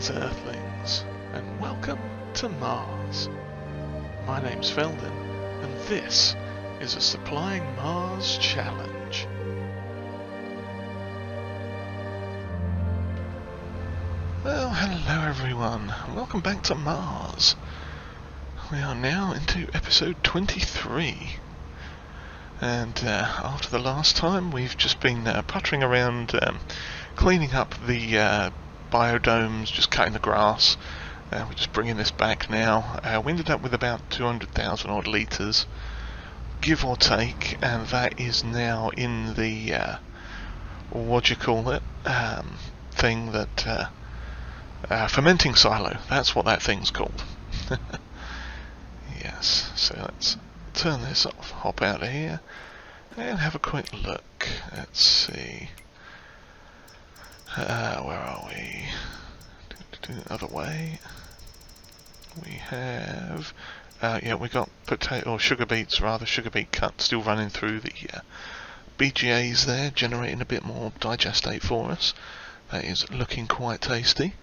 Greetings Earthlings, and welcome to Mars. My name's Felden, and this is a Supplying Mars Challenge. Well, hello everyone, welcome back to Mars. We are now into episode 23. And after the last time, we've just been puttering around, cleaning up the biodomes, just cutting the grass. We're just bringing this back now. We ended up with about 200,000 odd litres, give or take, and that is now in the, what do you call it, thing that, fermenting silo. That's what that thing's called. Yes, so let's turn this off, hop out of here, and have a quick look. Let's see. Where are we? Other way. We have, yeah, we got sugar beet cut still running through the BGAs there, generating a bit more digestate for us. That is looking quite tasty.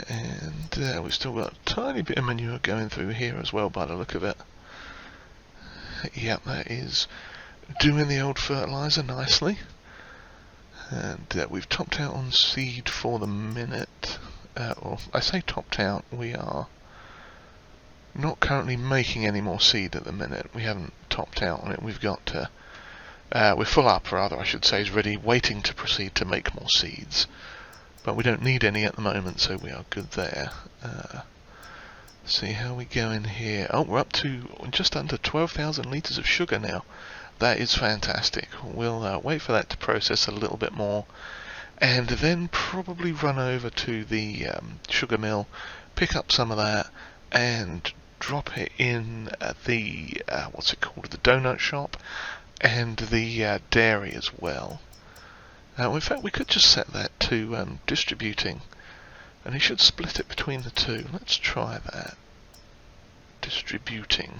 And we've still got a tiny bit of manure going through here as well by the look of it. Yep, that is doing the old fertilizer nicely. And we've topped out on seed for the minute. Or I say topped out, we are not currently making any more seed at the minute. We haven't topped out on it. We've got, we're full up rather, I should say, is ready, waiting to proceed to make more seeds. But we don't need any at the moment, so we are good there. See how we go in here. Oh, we're up to just under 12,000 litres of sugar now. That is fantastic. We'll wait for that to process a little bit more, and then probably run over to the sugar mill, pick up some of that, and drop it in the, what's it called, the donut shop, and the dairy as well. In fact, we could just set that to distributing, and it should split it between the two. Let's try that. Distributing.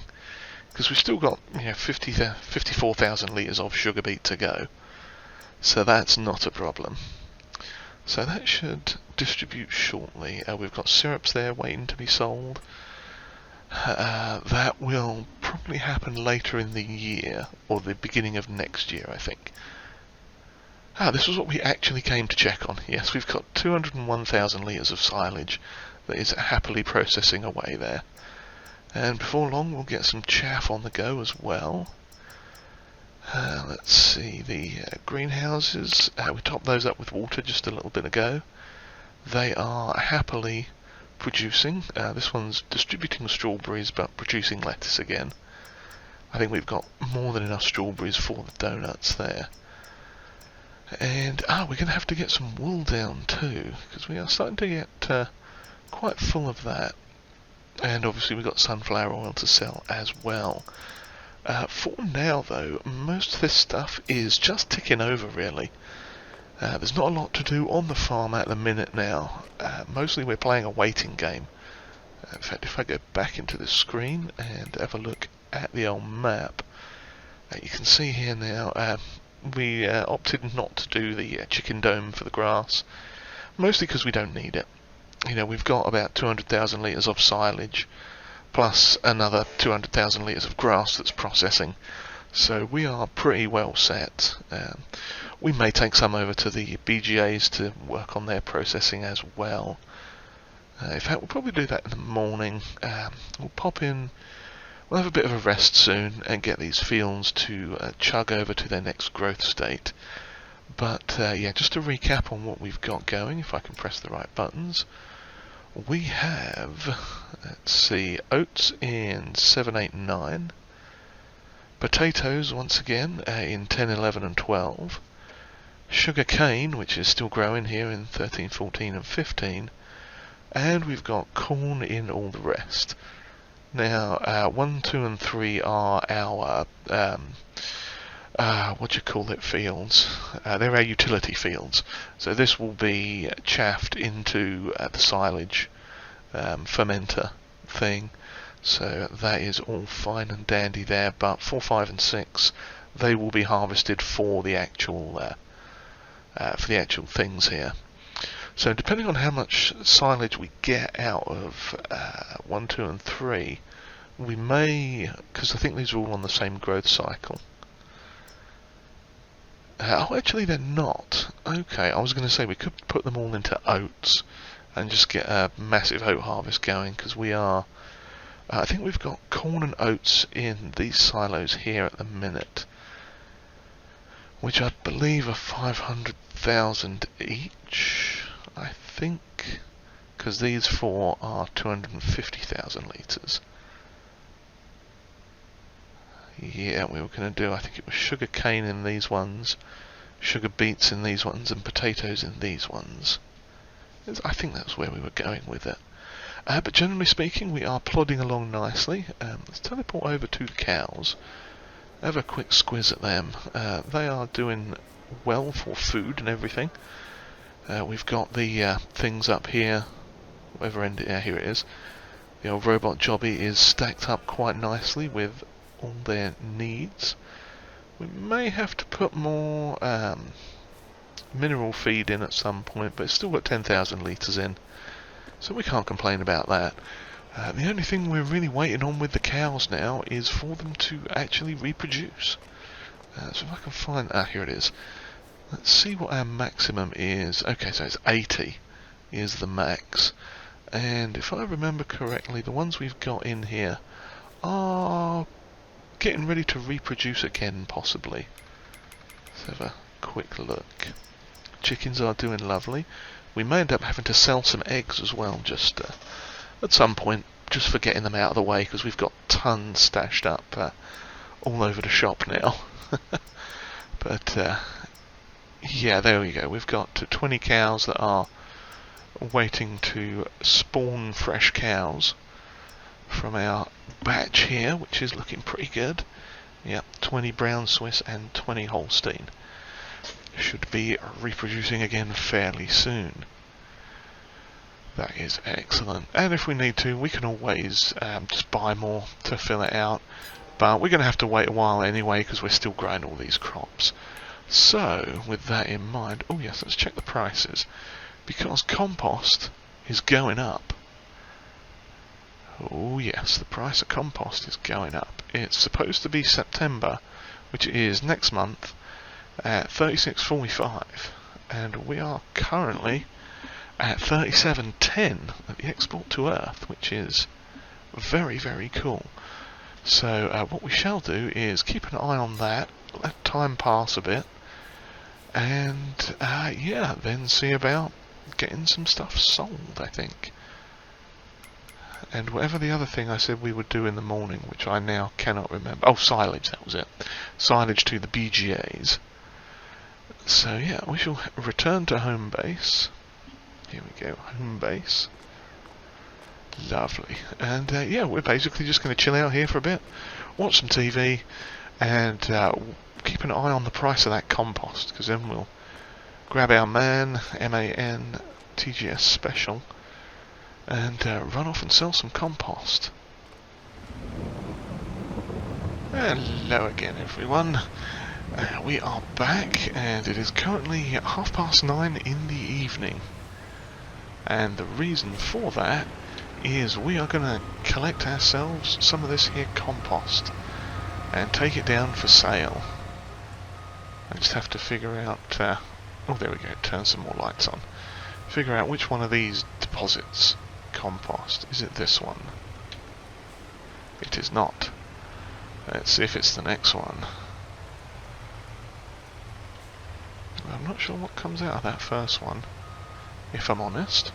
Because we've still got 54,000 litres of sugar beet to go. So that's not a problem. So that should distribute shortly. We've got syrups there waiting to be sold. That will probably happen later in the year, or the beginning of next year, I think. This was what we actually came to check on. Yes, we've got 201,000 litres of silage that is happily processing away there. And before long we'll get some chaff on the go as well. Let's see, the greenhouses, we topped those up with water just a little bit ago. They are happily producing. This one's distributing strawberries but producing lettuce again. I think we've got more than enough strawberries for the donuts there. And we're going to have to get some wool down too, because we are starting to get quite full of that. And obviously we've got sunflower oil to sell as well. For now though, most of this stuff is just ticking over really. There's not a lot to do on the farm at the minute now. Mostly we're playing a waiting game. In fact, if I go back into the screen and have a look at the old map, you can see here now, we opted not to do the chicken dome for the grass, mostly because we don't need it. We've got about 200,000 litres of silage, plus another 200,000 litres of grass that's processing. So we are pretty well set. We may take some over to the BGAs to work on their processing as well. In fact, we'll probably do that in the morning. We'll pop in, we'll have a bit of a rest soon and get these fields to chug over to their next growth state. But yeah, just to recap on what we've got going, if I can press the right buttons. We have, let's see, oats in 7, 8, and 9. Potatoes, once again, in 10, 11, and 12. Sugarcane, which is still growing here in 13, 14, and 15. And we've got corn in all the rest. Now, 1, 2, and 3 are our, fields. They're our utility fields. So this will be chaffed into the silage fermenter thing. So that is all fine and dandy there. But 4, 5, and 6, they will be harvested for the actual things here. So depending on how much silage we get out of 1, 2 and 3, we may, because I think these are all on the same growth cycle. Oh, actually they're not. Okay, I was going to say we could put them all into oats and just get a massive oat harvest going, because we are, I think we've got corn and oats in these silos here at the minute, which I believe are 500,000 each, I think, because these 4 are 250,000 litres. Yeah, we were going to do, I think it was sugar cane in these ones, sugar beets in these ones, and potatoes in these ones. I think that's where we were going with it. But generally speaking, we are plodding along nicely. Let's teleport over to the cows. Have a quick squiz at them. They are doing well for food and everything. We've got the things up here. Whatever end it, here it is. The old robot jobby is stacked up quite nicely with all their needs. We may have to put more mineral feed in at some point, but it's still got 10,000 litres in, so we can't complain about that. The only thing we're really waiting on with the cows now is for them to actually reproduce. So if I can find, here it is. Let's see what our maximum is. Okay, so it's 80 is the max, and if I remember correctly, the ones we've got in here are getting ready to reproduce again, possibly. Let's have a quick look. Chickens are doing lovely. We may end up having to sell some eggs as well, just at some point, just for getting them out of the way, because we've got tons stashed up all over the shop now. But yeah, there we go. We've got 20 cows that are waiting to spawn fresh cows from our batch here, which is looking pretty good. Yep, 20 brown Swiss and 20 Holstein. Should be reproducing again fairly soon. That is excellent. And if we need to, we can always just buy more to fill it out. But we're going to have to wait a while anyway, because we're still growing all these crops. So, with that in mind, oh yes, let's check the prices. Because compost is going up. Oh yes, the price of compost is going up. It's supposed to be September, which is next month, at 36.45, and we are currently at 37.10 at the export to Earth, which is very, very cool. So what we shall do is keep an eye on that, let time pass a bit, and yeah, then see about getting some stuff sold, I think. And whatever the other thing I said we would do in the morning, which I now cannot remember. Oh, silage, that was it. Silage to the BGAs. So yeah, we shall return to home base. Here we go, home base. Lovely. And yeah, we're basically just going to chill out here for a bit, watch some TV, and keep an eye on the price of that compost, because then we'll grab our MAN, M-A-N, TGS Special, and run off and sell some compost. Hello again, everyone. We are back, and it is currently 9:30 in the evening. And the reason for that is we are going to collect ourselves some of this here compost and take it down for sale. I just have to figure out, oh there we go, turn some more lights on. Figure out which one of these deposits compost. Is it this one? It is not. Let's see if it's the next one. I'm not sure what comes out of that first one, if I'm honest.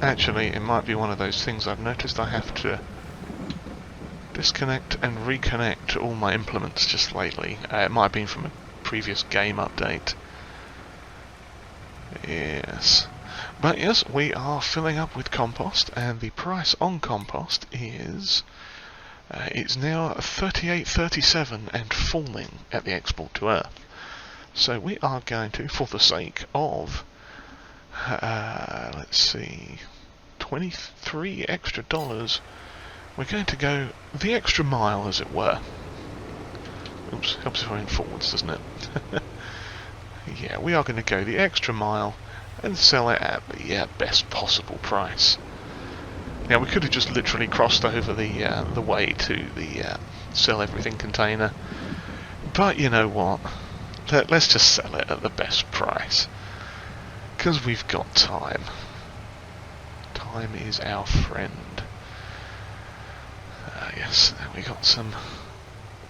Actually, it might be one of those things I've noticed I have to disconnect and reconnect all my implements just lately. It might have been from a previous game update. Yes. But yes, we are filling up with compost, and the price on compost is... it's now 38.37 and falling at the export to Earth. So we are going to, for the sake of, let's see, $23 extra, we're going to go the extra mile, as it were. Oops, helps if I went forwards, doesn't it? yeah, we are going to go the extra mile and sell it at the best possible price. Now, we could have just literally crossed over the way to the sell everything container, but you know what? Let's just sell it at the best price, because we've got time. Time is our friend. Yes, we got some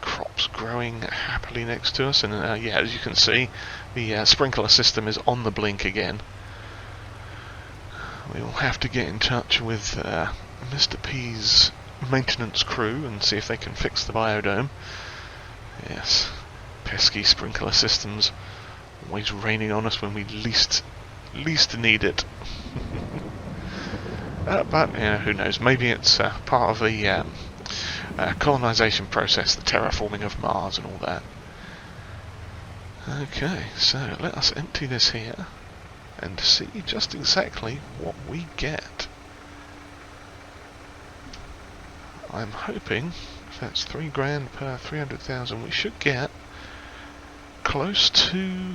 crops growing happily next to us, and yeah, as you can see, the sprinkler system is on the blink again. We will have to get in touch with Mr. P's maintenance crew and see if they can fix the biodome. Yes, pesky sprinkler systems, always raining on us when we least need it. But who knows? Maybe it's part of the colonization process, the terraforming of Mars and all that. Okay, so let us empty this here and see just exactly what we get. I'm hoping, if that's $3,000 per 300,000, we should get close to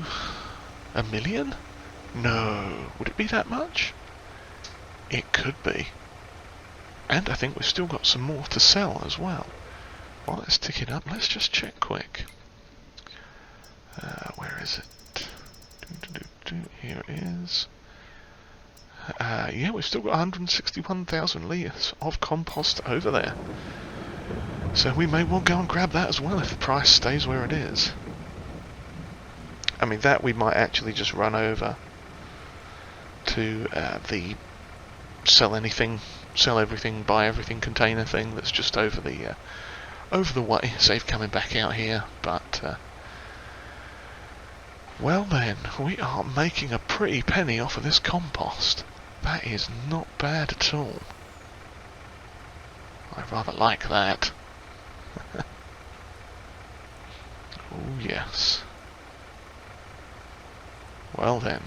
$1 million? No, would it be that much? It could be. And I think we've still got some more to sell as well. Well, let's tick it up. Let's just check quick. Where is it? Here it is. Yeah, we've still got 161,000 litres of compost over there. So we may well go and grab that as well if the price stays where it is. I mean, that we might actually just run over to the sell everything, buy everything container thing that's just over the way. Save coming back out here, but well then, we are making a pretty penny off of this compost. That is not bad at all. I rather like that. Oh yes. Well then.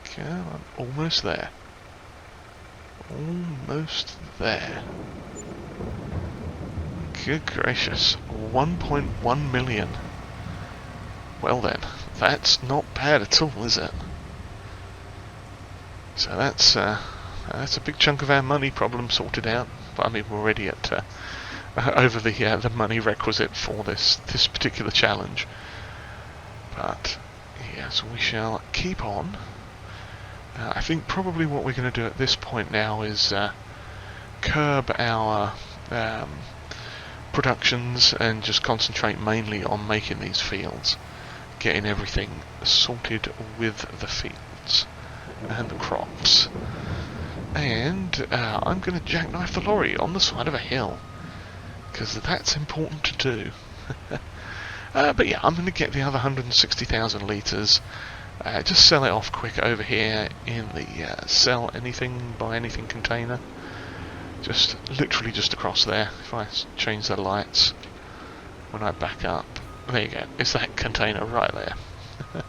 Okay, I'm almost there. Almost there. Good gracious. 1.1 million. Well then, that's not bad at all, is it? So that's a big chunk of our money problem sorted out. But I mean, we're already at over the money requisite for this particular challenge. But yes, we shall keep on. I think probably what we're going to do at this point now is curb our productions and just concentrate mainly on making these fields, getting everything sorted with the fields and the crops. And I'm going to jackknife the lorry on the side of a hill, because that's important to do. But yeah, I'm going to get the other 160,000 litres, just sell it off quick over here in the sell anything, buy anything container. Just literally just across there. If I change the lights when I back up, there you go, it's that container right there. Am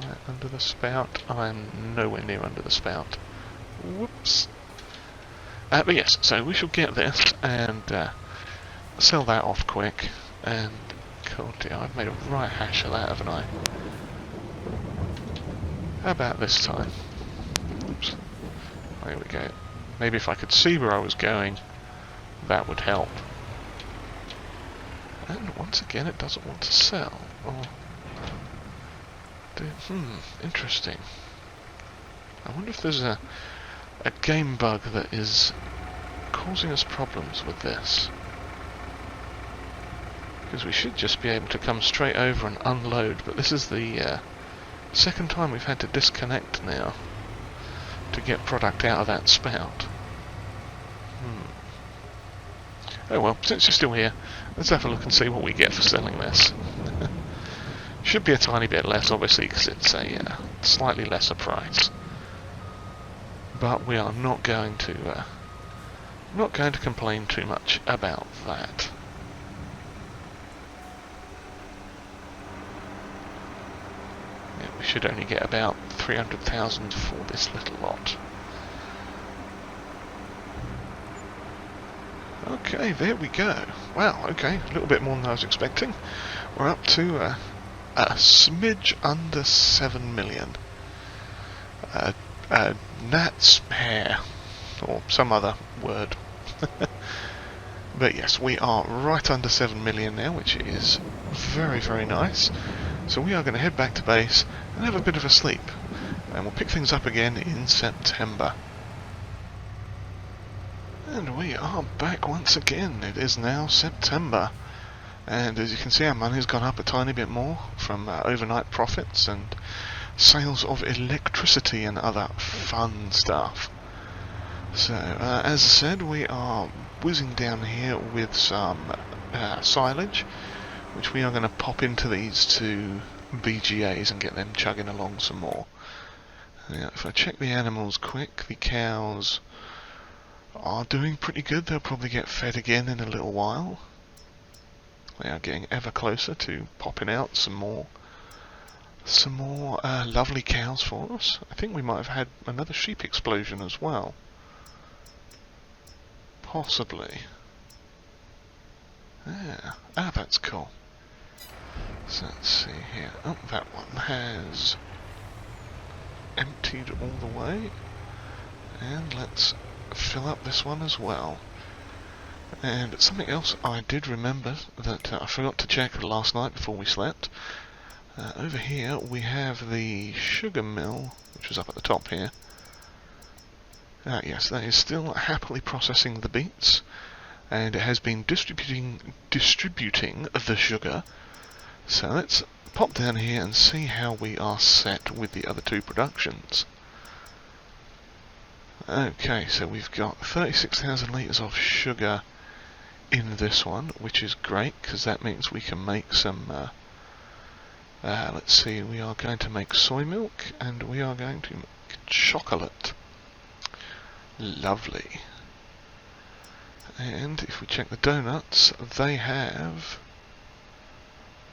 I under the spout? I'm nowhere near under the spout. Whoops. But yes, so we shall get this and sell that off quick. And God dear, I've made a right hash of that, haven't I? How about this time? Oops. There we go. Maybe if I could see where I was going, that would help. And once again, it doesn't want to sell. Or interesting. I wonder if there's a game bug that is causing us problems with this. Because we should just be able to come straight over and unload, but this is the second time we've had to disconnect now to get product out of that spout. Oh well, since you're still here, let's have a look and see what we get for selling this. Should be a tiny bit less, obviously, because it's a slightly lesser price. But we are not going to complain too much about that. Yeah, we should only get about 300,000 for this little lot. Okay, there we go. Wow, okay, a little bit more than I was expecting. We're up to a smidge under 7 million. Gnat's hair, or some other word. But yes, we are right under 7 million now, which is very, very nice. So we are going to head back to base and have a bit of a sleep. And we'll pick things up again in September. And we are back once again. It is now September. And as you can see, our money's gone up a tiny bit more from overnight profits and sales of electricity and other fun stuff. So, as I said, we are whizzing down here with some silage, which we are going to pop into these two BGAs and get them chugging along some more. Now, if I check the animals quick, the cows are doing pretty good. They'll probably get fed again in a little while. They are getting ever closer to popping out some more lovely cows for us. I think we might have had another sheep explosion as well. Possibly. Yeah. Ah, that's cool. So let's see here. Oh, that one has emptied all the way. And let's fill up this one as well. And something else I did remember that I forgot to check last night before we slept. Over here we have the sugar mill, which was up at the top here. Yes, that is still happily processing the beets, and it has been distributing the sugar. So let's pop down here and see how we are set with the other two productions. Okay, so we've got 36,000 litres of sugar in this one, which is great, because that means we can make some, let's see, we are going to make soy milk, and we are going to make chocolate. Lovely. And if we check the donuts, they have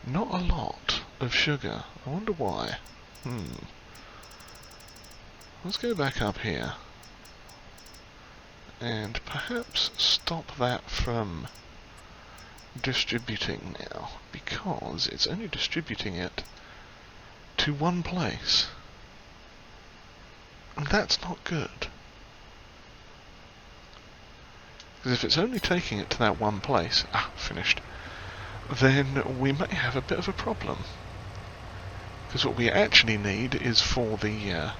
not a lot of sugar. I wonder why. Let's go back up here and perhaps stop that from distributing now, because it's only distributing it to one place, and that's not good. Because if it's only taking it to that one place, finished, then we may have a bit of a problem. Because what we actually need is for the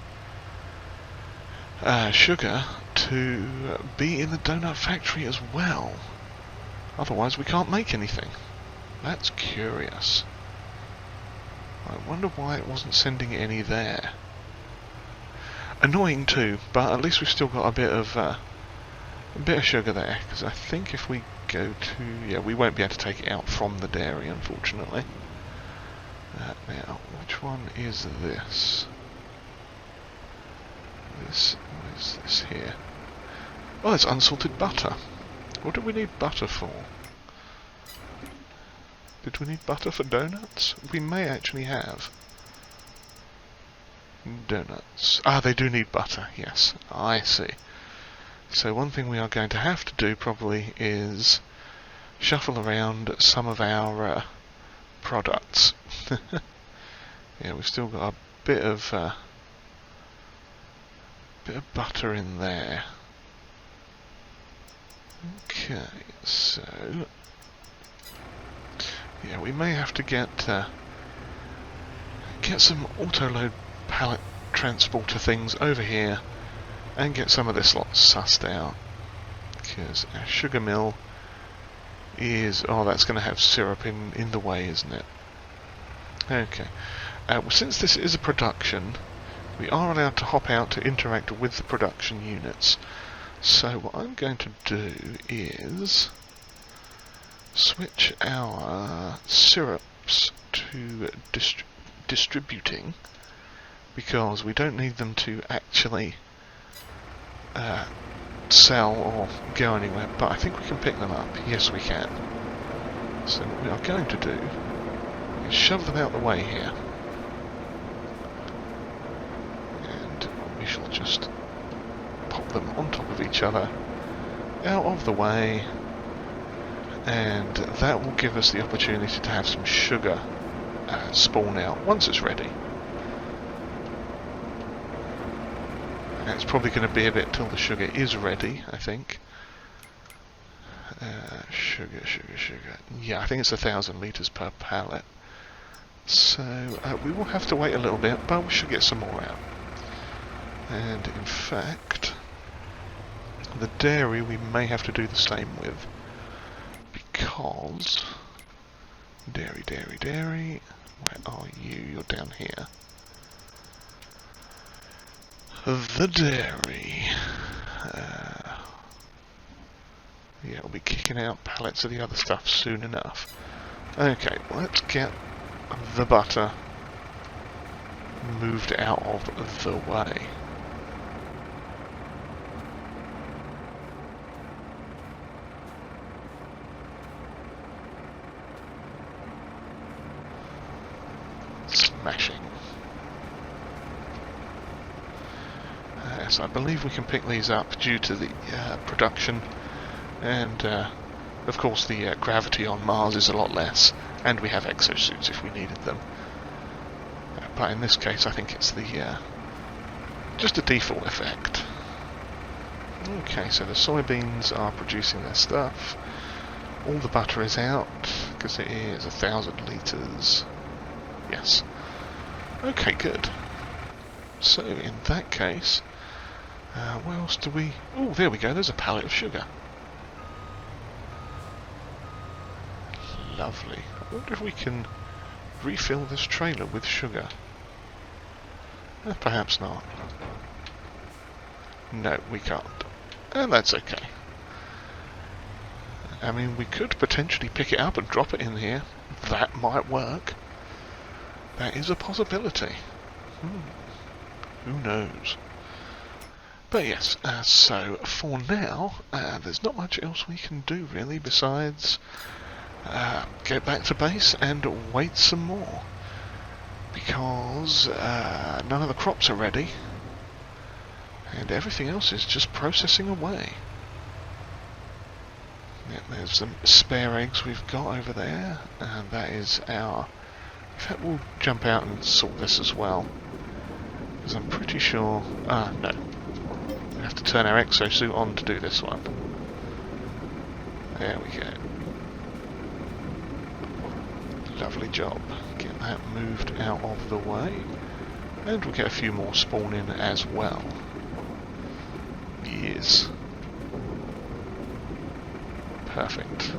sugar to be in the donut factory as well. Otherwise we can't make anything. That's curious. I wonder why it wasn't sending any there. Annoying too, but at least we've still got a bit of sugar there, because I think if we go to... we won't be able to take it out from the dairy, unfortunately. Now, which one is this? What is this here? Oh, it's unsalted butter. What do we need butter for? Did we need butter for donuts? We may actually have. Donuts. They do need butter, yes. I see. So one thing we are going to have to do probably is shuffle around some of our products. Yeah, we've still got a bit of butter in there. Okay, so yeah, we may have to get some auto-load pallet transporter things over here and get some of this lot sussed out, because our sugar mill is... that's going to have syrup in the way, isn't it? Okay. Well, since this is a production, we are allowed to hop out to interact with the production units. So what I'm going to do is switch our syrups to distributing, because we don't need them to actually sell or go anywhere, but I think we can pick them up. Yes, we can. So what we are going to do is shove them out the way here, and we shall just pop them on top of each other, out of the way, and that will give us the opportunity to have some sugar spawn out once it's ready. And it's probably going to be a bit till the sugar is ready, I think. Sugar. Yeah, I think it's 1,000 litres per pallet. So we will have to wait a little bit, but we should get some more out. And in fact, the dairy we may have to do the same with, because dairy, where are you? You're down here. The dairy. Yeah, we'll be kicking out pallets of the other stuff soon enough. Okay, let's get the butter moved out of the way. Smashing. Yes, I believe we can pick these up due to the production, and of course the gravity on Mars is a lot less, and we have exosuits if we needed them. But in this case I think it's the just a default effect. Okay, so the soybeans are producing their stuff. All the butter is out, because it is 1,000 litres. Yes. Okay, good. So in that case, where else do we... Oh, there we go, there's a pallet of sugar. Lovely. I wonder if we can refill this trailer with sugar. Perhaps not. No, we can't. And that's okay. I mean, we could potentially pick it up and drop it in here. That might work. That is a possibility. Who knows? But yes, so for now, there's not much else we can do really besides get back to base and wait some more. Because none of the crops are ready, and everything else is just processing away. Yeah, there's some spare eggs we've got over there, and that is our... In fact, we'll jump out and sort this as well, because I'm pretty sure... no. We have to turn our exosuit on to do this one. There we go. Lovely job. Get that moved out of the way. And we'll get a few more spawn in as well. Yes. Perfect.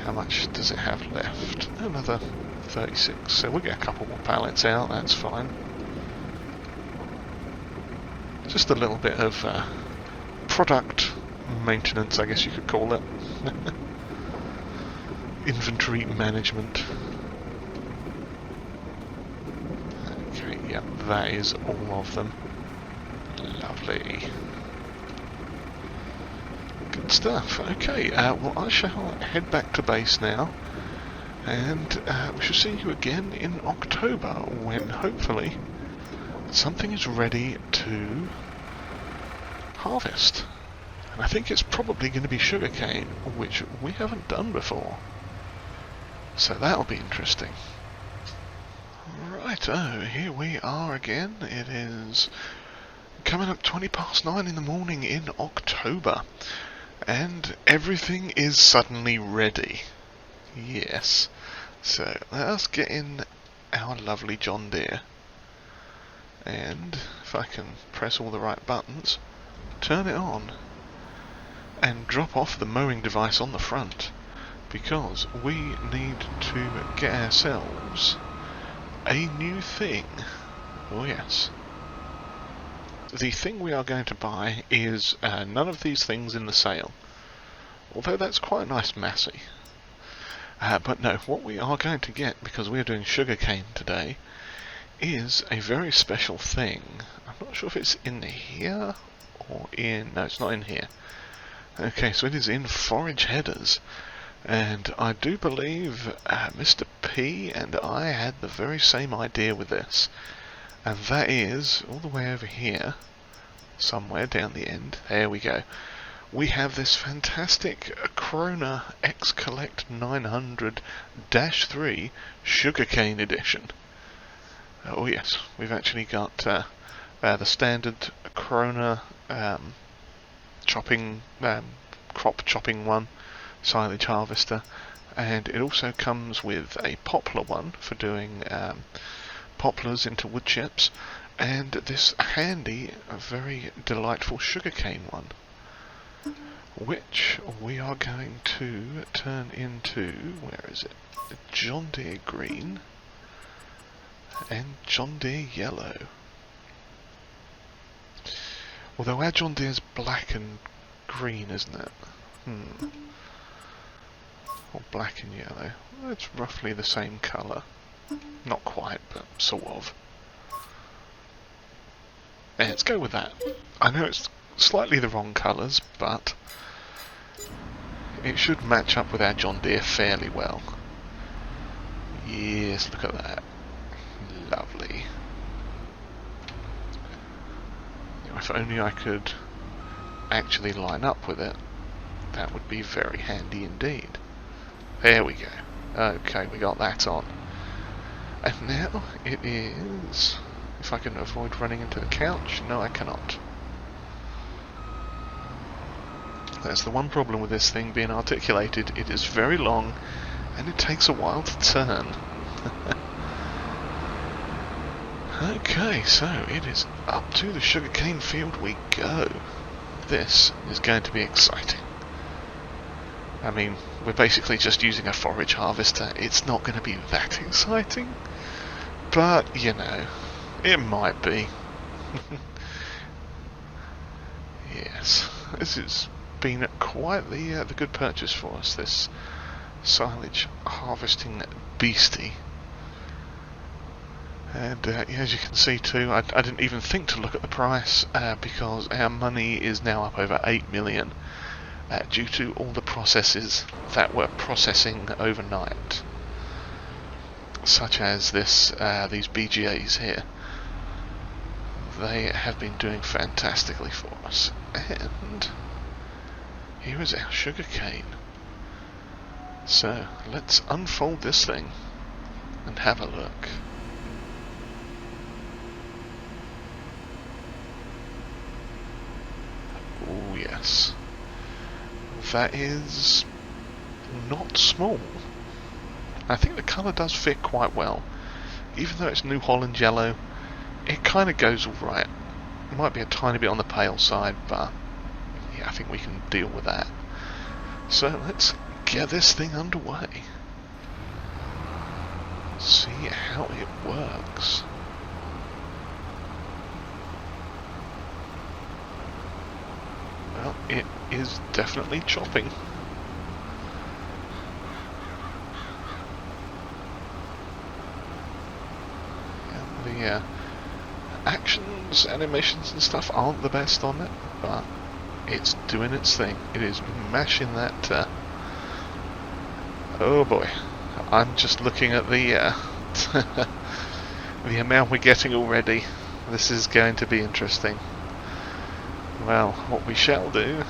How much does it have left? Another 36. So we'll get a couple more pallets out, that's fine. Just a little bit of product maintenance, I guess you could call it. Inventory management. Okay, yeah, that is all of them. Lovely. Good stuff. Okay, well I shall head back to base now, and we shall see you again in October, when hopefully something is ready to harvest. And I think it's probably going to be sugarcane, which we haven't done before. So that'll be interesting. Righto, here we are again. It is coming up 9:20 in the morning in October. And everything is suddenly ready. Yes. So let us get in our lovely John Deere. And if I can press all the right buttons, turn it on, and drop off the mowing device on the front, because we need to get ourselves a new thing. Oh yes. The thing we are going to buy is none of these things in the sale, although that's quite a nice Massey. But no, what we are going to get, because we are doing sugarcane today, is a very special thing. I'm not sure if it's in here or in... No, it's not in here. Okay, so it is in forage headers. And I do believe Mr. P and I had the very same idea with this. And that is, all the way over here, somewhere down the end, there we go. we have this fantastic Corona X Collect 900-3 sugarcane edition. Oh yes, we've actually got the standard Corona crop chopping one, silage harvester, and it also comes with a poplar one for doing poplars into wood chips, and this handy, very delightful sugarcane one, which we are going to turn into, where is it? John Deere green and John Deere yellow. Although our John Deere's black and green, isn't it? Or black and yellow. It's roughly the same colour. Not quite, but sort of. Yeah, let's go with that. I know it's slightly the wrong colours, but it should match up with our John Deere fairly well. Yes, look at that. Lovely. If only I could actually line up with it, that would be very handy indeed. There we go. Okay, we got that on. And now it is... If I can avoid running into the couch, no I cannot. That's the one problem with this thing being articulated. It is very long and it takes a while to turn. Okay, so it is up to the sugarcane field we go. This is going to be exciting. I mean, we're basically just using a forage harvester. It's not going to be that exciting, but you know, it might be. Yes, this has been quite the good purchase for us, this silage harvesting beastie. And as you can see too, I didn't even think to look at the price because our money is now up over 8 million due to all the processes that we're processing overnight, such as these BGAs here. They have been doing fantastically for us. And here is our sugarcane. So let's unfold this thing and have a look. Oh yes, that is not small. I think the colour does fit quite well. Even though it's New Holland yellow, it kind of goes alright. It might be a tiny bit on the pale side, but yeah, I think we can deal with that. So let's get this thing underway. See how it works. Well, it is definitely chopping. And the actions, animations and stuff aren't the best on it, but it's doing its thing. It is mashing that... Oh boy, I'm just looking at the the amount we're getting already. This is going to be interesting. Well, what we shall do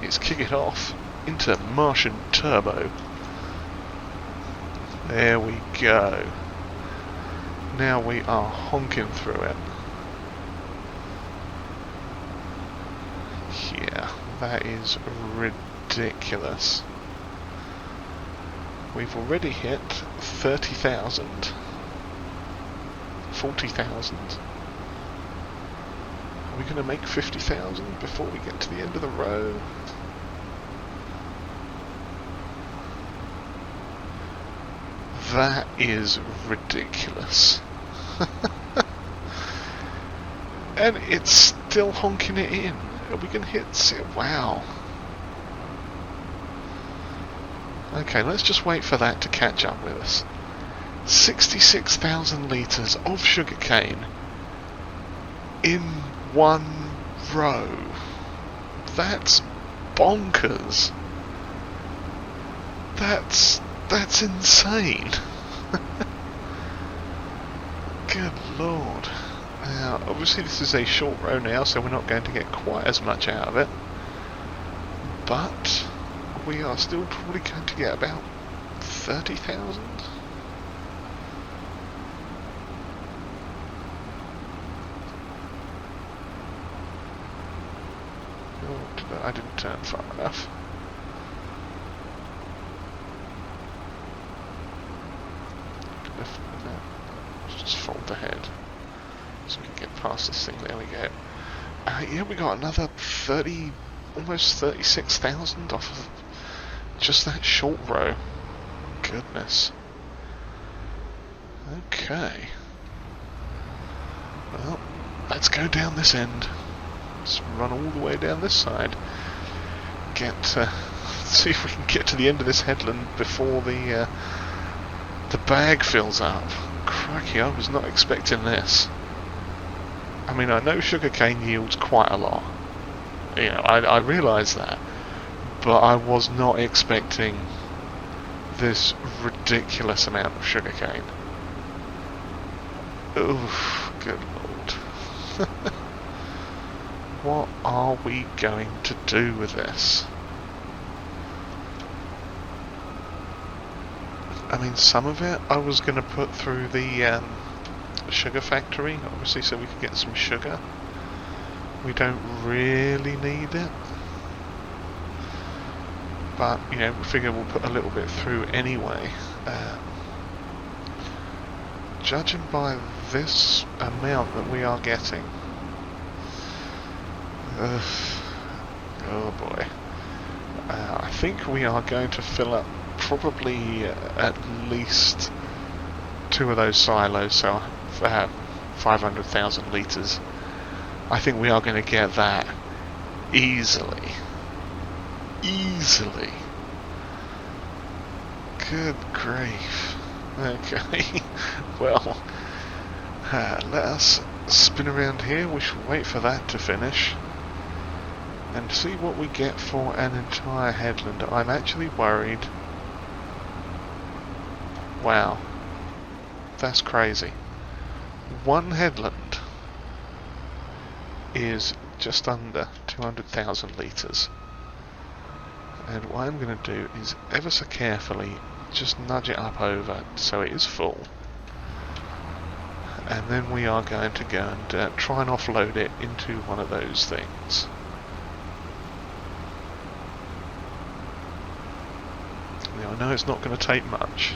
is kick it off into Martian Turbo. There we go. Now we are honking through it. Yeah, that is ridiculous. We've already hit 30,000. 40,000. Are we going to make 50,000 before we get to the end of the row? That is ridiculous. And it's still honking it in. Are we going to hit... Wow. Okay, let's just wait for that to catch up with us. 66,000 litres of sugarcane in one row. That's bonkers. That's insane. Good lord. Now, obviously this is a short row now, so we're not going to get quite as much out of it. but we are still probably going to get about 30,000. Oh, I didn't turn far enough. Let's just fold the head so we can get past this thing. There we go. Yeah, we got another 30, almost 36,000 off of just that short row. Goodness. Okay. Well, let's go down this end. Let's run all the way down this side. See if we can get to the end of this headland before the bag fills up. Crikey, I was not expecting this. I mean, I know sugarcane yields quite a lot. You know, I realise that. But I was not expecting this ridiculous amount of sugarcane. Oof, good lord. What are we going to do with this? I mean, some of it I was going to put through the sugar factory, obviously, so we could get some sugar. We don't really need it. But, you know, we figure we'll put a little bit through anyway. Judging by this amount that we are getting... oh boy. I think we are going to fill up probably at least 2 of those silos, so 500,000 litres. I think we are going to get that easily. Easily. Good grief. Okay. Well, let us spin around here. We shall wait for that to finish and see what we get for an entire headland. I'm actually worried. Wow. That's crazy. One headland is just under 200,000 litres. And what I'm going to do is ever so carefully just nudge it up over so it is full. And then we are going to go and try and offload it into one of those things. Now I know it's not going to take much.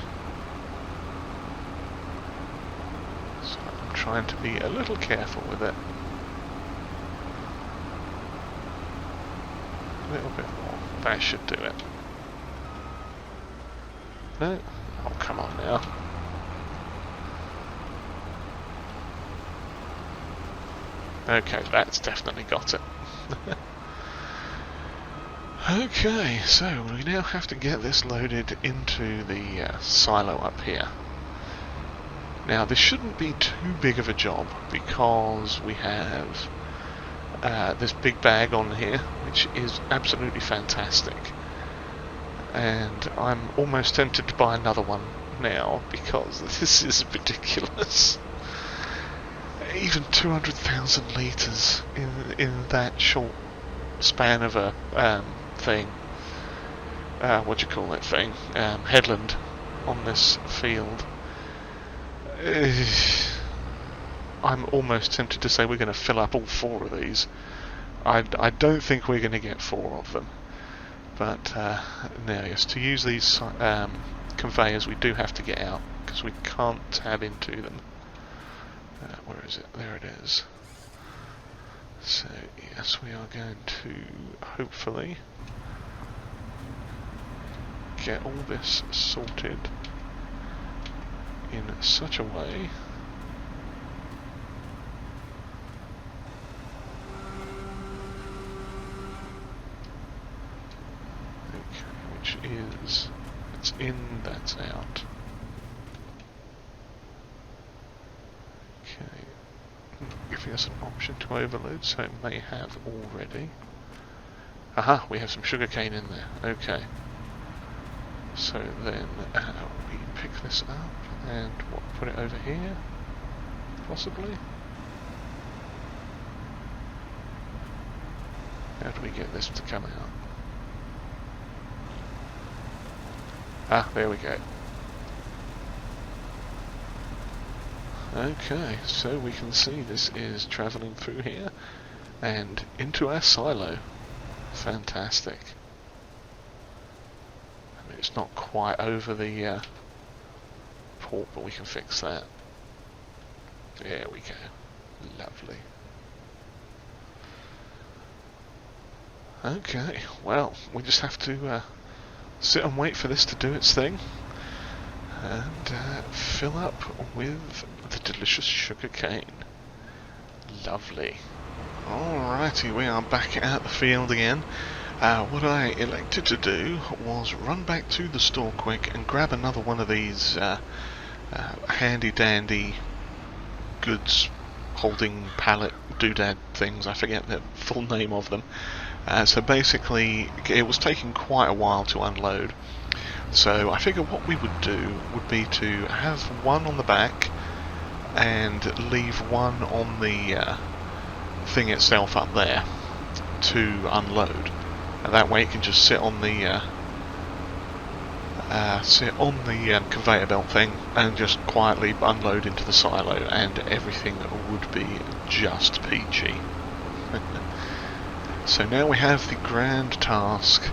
So I'm trying to be a little careful with it. A little bit more. That should do it. No? Oh, come on now. Okay, that's definitely got it. Okay, so we now have to get this loaded into the silo up here. Now, this shouldn't be too big of a job because we have this big bag on here, which is absolutely fantastic. And I'm almost tempted to buy another one now because this is ridiculous. Even 200,000 litres in that short span of a thing. What do you call that thing? Headland on this field. I'm almost tempted to say we're going to fill up all 4 of these. I don't think we're going to get 4 of them. But, no, yes, to use these conveyors we do have to get out, because we can't tab into them. Where is it? There it is. So, yes, we are going to, hopefully, get all this sorted in such a way which is, it's in, that's out. Okay, giving us an option to overload, so it may have already. Aha, we have some sugarcane in there, okay. So then we pick this up and what, put it over here, possibly? How do we get this to come out? Ah, there we go. Okay, so we can see this is travelling through here and into our silo. Fantastic. I mean, it's not quite over the port, but we can fix that. There we go. Lovely. Okay, well, we just have to sit and wait for this to do its thing and fill up with the delicious sugar cane. Lovely. Alrighty, we are back at the field again. What I elected to do was run back to the store quick and grab another one of these handy dandy goods holding pallet doodad things. I forget the full name of them. So basically it was taking quite a while to unload, so I figured what we would do would be to have one on the back and leave one on the thing itself up there to unload, and that way it can just sit on the conveyor belt thing and just quietly unload into the silo, and everything would be just peachy. So now we have the grand task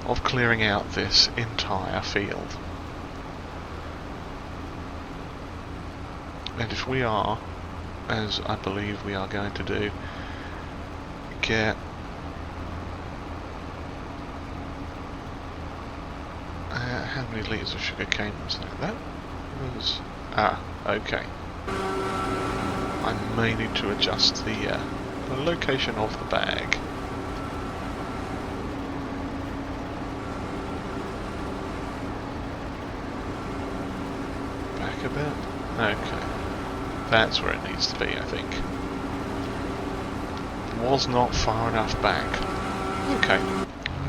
of clearing out this entire field. And if we are, as I believe we are going to do, get how many litres of sugar cane was that? That was... okay. I may need to adjust the location of the bag. Back a bit? Okay. That's where it needs to be, I think. Was not far enough back. Okay,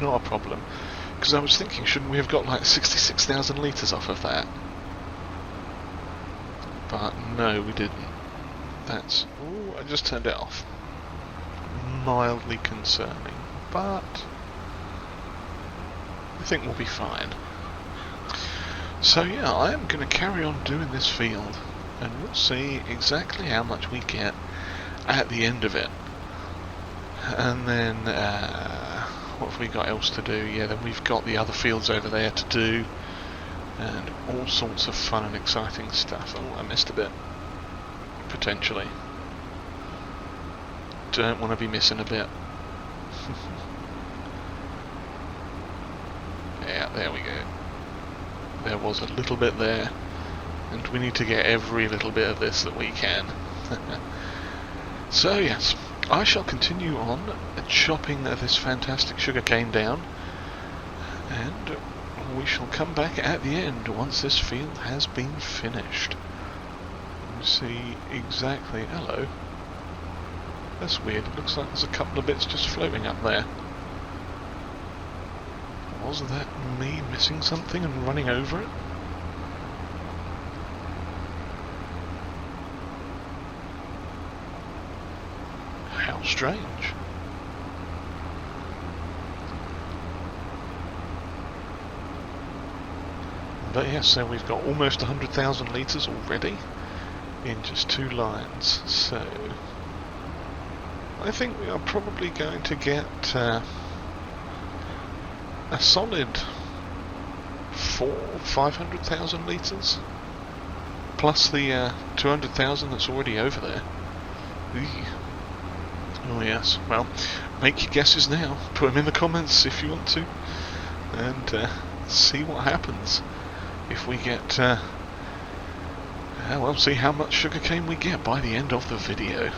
not a problem. Because I was thinking, shouldn't we have got like 66,000 litres off of that? But no, we didn't. That's... ooh, I just turned it off. Mildly concerning, but I think we'll be fine. So yeah, I am going to carry on doing this field, and we'll see exactly how much we get at the end of it. And then, what have we got else to do? Yeah, then we've got the other fields over there to do, and all sorts of fun and exciting stuff. Oh, I missed a bit. Potentially. Don't want to be missing a bit. Yeah, there we go. There was a little bit there, and we need to get every little bit of this that we can. So yes, I shall continue on chopping this fantastic sugarcane down, and we shall come back at the end once this field has been finished. And see exactly... hello. That's weird, it looks like there's a couple of bits just floating up there. Was that me missing something and running over it? How strange. But yes, so we've got almost 100,000 litres already in just 2 lines, so I think we are probably going to get a solid 500,000 litres, plus the 200,000 that's already over there. Eey. Oh yes, well, make your guesses now, put them in the comments if you want to, and see what happens if we get, well, see how much sugarcane we get by the end of the video.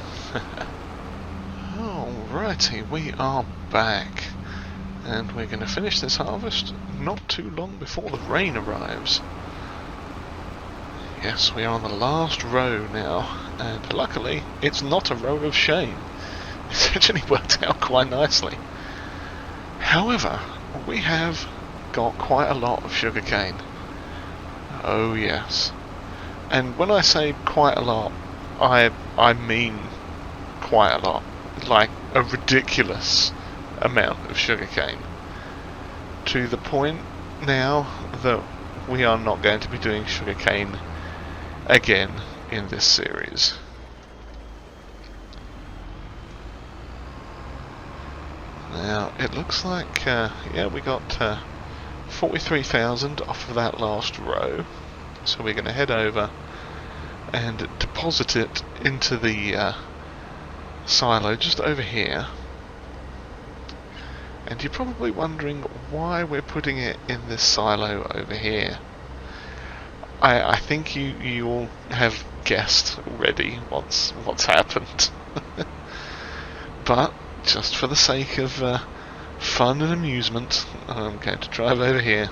Alrighty, we are back, and we're going to finish this harvest not too long before the rain arrives. Yes, we are on the last row now, and luckily it's not a row of shame. It's actually worked out quite nicely. However, we have got quite a lot of sugarcane. Oh yes. And when I say quite a lot, I mean quite a lot. Like a ridiculous amount of sugarcane. To the point now that we are not going to be doing sugarcane again in this series. Now it looks like yeah, we got 43,000 off of that last row, so we're going to head over and deposit it into the silo just over here. And you're probably wondering why we're putting it in this silo over here. I think you all have guessed already what's happened. But just for the sake of fun and amusement, I'm going to drive over here,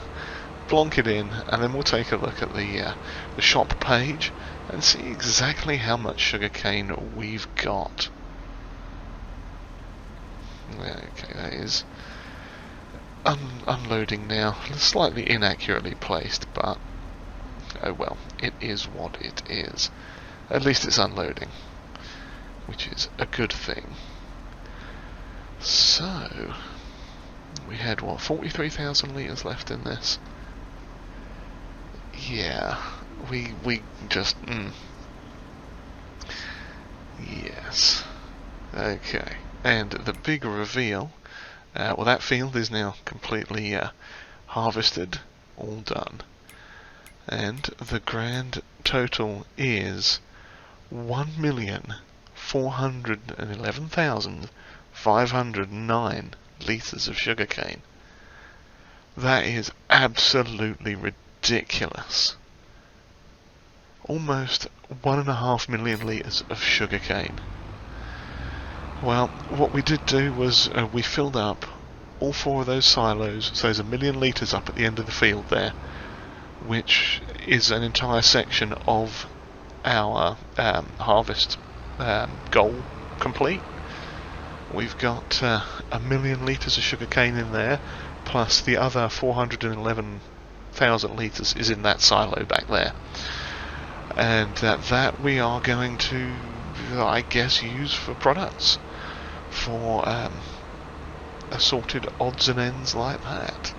plonk it in, and then we'll take a look at the shop page and see exactly how much sugarcane we've got. Okay, that is unloading now, slightly inaccurately placed, but oh well, it is what it is. At least it's unloading, which is a good thing. So, we had what, 43,000 litres left in this? Yeah, we just, yes. Okay, and the big reveal, well, that field is now completely harvested, all done. And the grand total is 1,411,509 litres of sugarcane. That is absolutely ridiculous. Almost 1.5 million litres of sugarcane. Well, what we did do was we filled up all 4 of those silos, so there's 1 million litres up at the end of the field there, which is an entire section of our harvest goal complete. We've got 1 million litres of sugarcane in there, plus the other 411,000 litres is in that silo back there. And that we are going to, I guess, use for products, for assorted odds and ends like that.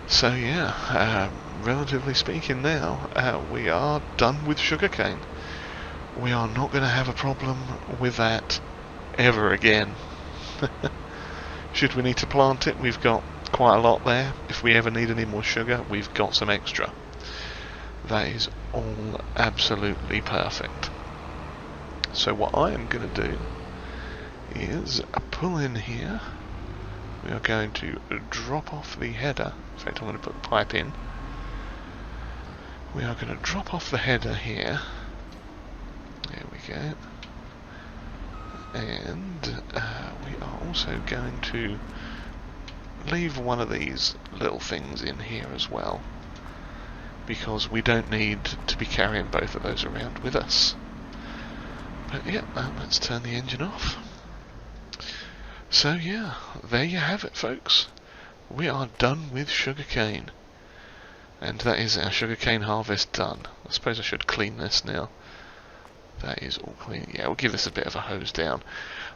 So yeah, relatively speaking now, we are done with sugarcane. We are not going to have a problem with that ever again. Should we need to plant it, we've got quite a lot there. If we ever need any more sugar, we've got some extra. That is all absolutely perfect. So what I am going to do is pull in here. We are going to drop off the header. In fact, I'm going to put the pipe in. We are going to drop off the header here. There we go. And we are also going to leave one of these little things in here as well, because we don't need to be carrying both of those around with us. But yeah, let's turn the engine off. So yeah, there you have it, folks. We are done with sugarcane. And that is our sugarcane harvest done. I suppose I should clean this now. That is all clean. Yeah, we'll give this a bit of a hose down.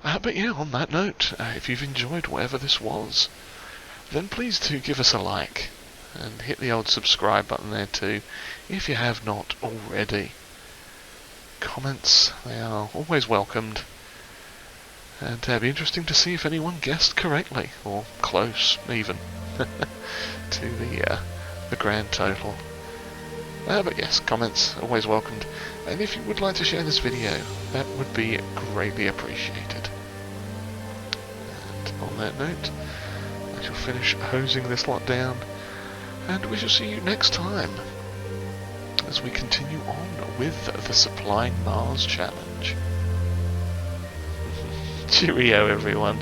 But yeah, on that note, if you've enjoyed whatever this was, then please do give us a like. And hit the old subscribe button there too, if you have not already. Comments, they are always welcomed. And it'd be interesting to see if anyone guessed correctly, or close even, to the grand total. But yes, comments, always welcomed. And if you would like to share this video, that would be greatly appreciated. And on that note, I shall finish hosing this lot down, and we shall see you next time, as we continue on with the Supplying Mars Challenge. Cheerio, everyone.